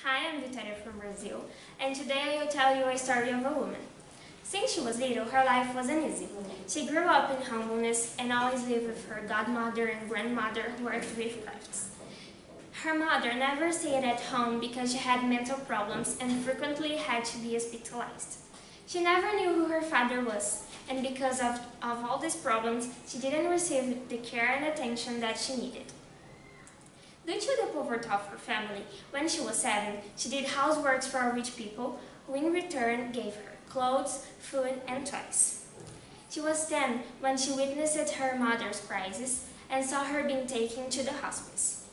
Hi, I'm Vitória from Brazil, and today I will tell you a story of a woman. Since she was little, her life wasn't easy. She grew up in humbleness and always lived with her godmother and grandmother who worked with crafts. Her mother never stayed at home because she had mental problems and frequently had to be hospitalized. She never knew who her father was, and because of all these problems, she didn't receive the care and attention that she needed. Due to the poverty of her family, when she was 7, she did housework for rich people, who in return gave her clothes, food, and toys. She was 10 when she witnessed her mother's crisis and saw her being taken to the hospice.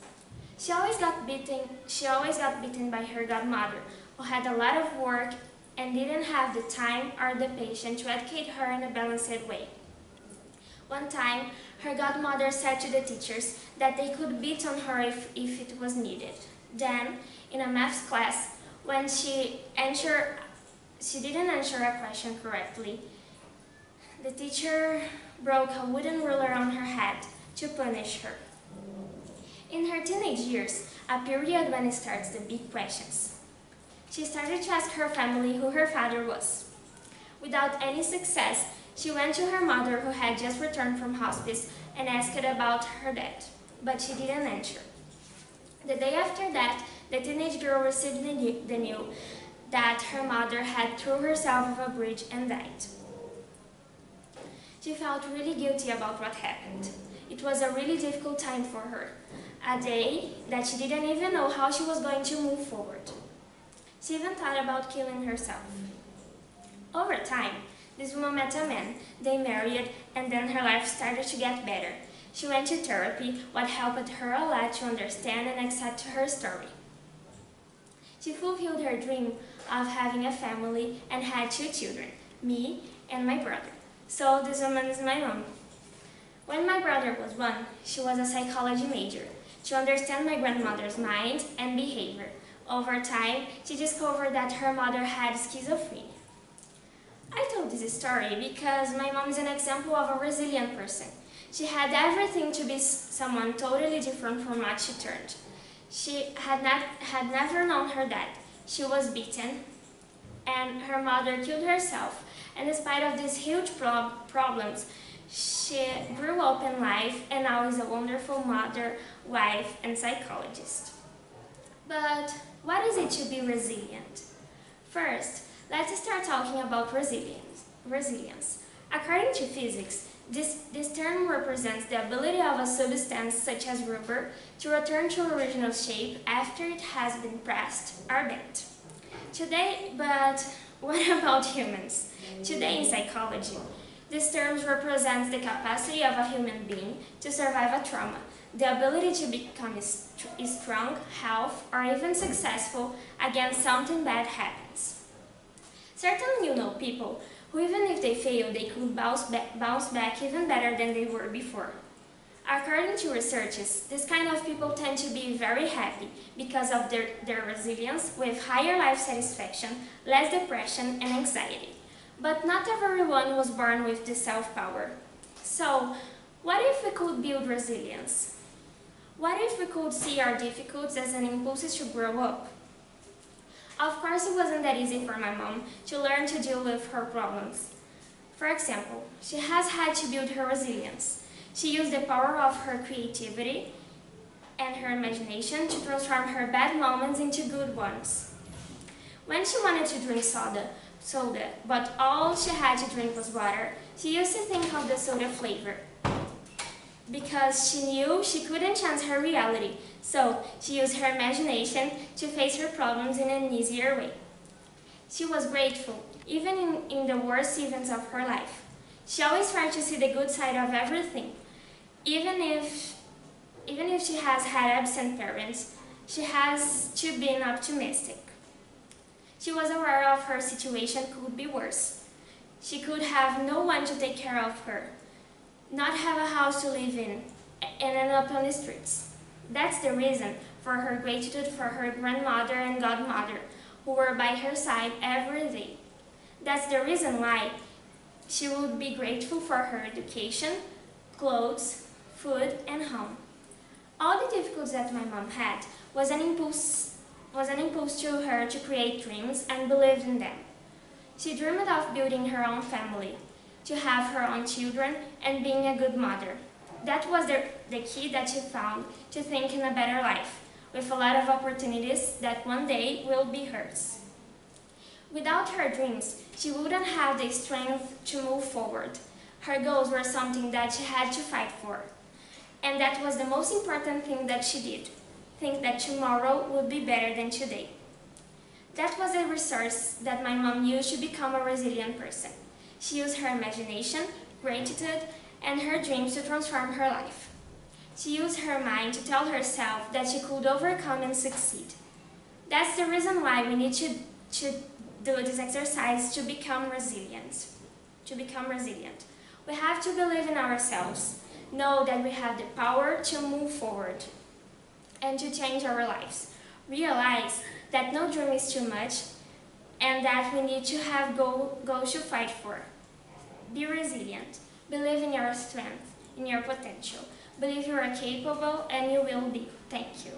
She always got beaten by her godmother, who had a lot of work and didn't have the time or the patience to educate her in a balanced way. One time, her godmother said to the teachers that they could beat on her if it was needed. Then, in a math class, when she didn't answer a question correctly, the teacher broke a wooden ruler on her head to punish her. In her teenage years, a period when it starts the big questions, she started to ask her family who her father was. Without any success, she went to her mother, who had just returned from hospice, and asked about her dad, but she didn't answer. The day after that, the teenage girl received the news that her mother had thrown herself off a bridge and died. She felt really guilty about what happened. It was a really difficult time for her, a day that she didn't even know how she was going to move forward. She even thought about killing herself. Over time, this woman met a man, they married, and then her life started to get better. She went to therapy, what helped her a lot to understand and accept her story. She fulfilled her dream of having a family and had 2 children, me and my brother. So this woman is my mom. When my brother was 1, she was a psychology major to understand my grandmother's mind and behavior. Over time, she discovered that her mother had schizophrenia. I told this story because my mom is an example of a resilient person. She had everything to be someone totally different from what she turned. She had never known her dad. She was beaten, and her mother killed herself. And in spite of these huge problems, she grew up in life and now is a wonderful mother, wife, and psychologist. But what is it to be resilient? First, let's start talking about resilience. According to physics, this term represents the ability of a substance such as rubber to return to original shape after it has been pressed or bent. But what about humans? Today in psychology, this term represents the capacity of a human being to survive a trauma, the ability to become strong, healthy, or even successful against something bad happens. Certainly you know people who, even if they fail, they could bounce back even better than they were before. According to researchers, this kind of people tend to be very happy because of their resilience, with higher life satisfaction, less depression and anxiety. But not everyone was born with this self-power. So, what if we could build resilience? What if we could see our difficulties as an impulse to grow up? Of course, it wasn't that easy for my mom to learn to deal with her problems. For example, she has had to build her resilience. She used the power of her creativity and her imagination to transform her bad moments into good ones. When she wanted to drink soda, but all she had to drink was water, she used to think of the soda flavor. Because she knew she couldn't change her reality, so she used her imagination to face her problems in an easier way. She was grateful, even in the worst events of her life. She always tried to see the good side of everything. Even if she has had absent parents, she has to be optimistic. She was aware of her situation could be worse. She could have no one to take care of her, not have a house to live in, and end up on the streets. That's the reason for her gratitude for her grandmother and godmother, who were by her side every day. That's the reason why she would be grateful for her education, clothes, food, and home. All the difficulties that my mom had was an impulse was an impulse to her to create dreams and believe in them. She dreamed of building her own family, to have her own children, and being a good mother. That was the key that she found to think in a better life, with a lot of opportunities that one day will be hers. Without her dreams, she wouldn't have the strength to move forward. Her goals were something that she had to fight for. And that was the most important thing that she did, think that tomorrow would be better than today. That was a resource that my mom used to become a resilient person. She used her imagination, gratitude, and her dreams to transform her life. She used her mind to tell herself that she could overcome and succeed. That's the reason why we need to do this exercise to become resilient. We have to believe in ourselves, know that we have the power to move forward and to change our lives. Realize that no dream is too much and that we need to have goals to fight for. Be resilient. Believe in your strength, in your potential. Believe you are capable and you will be. Thank you.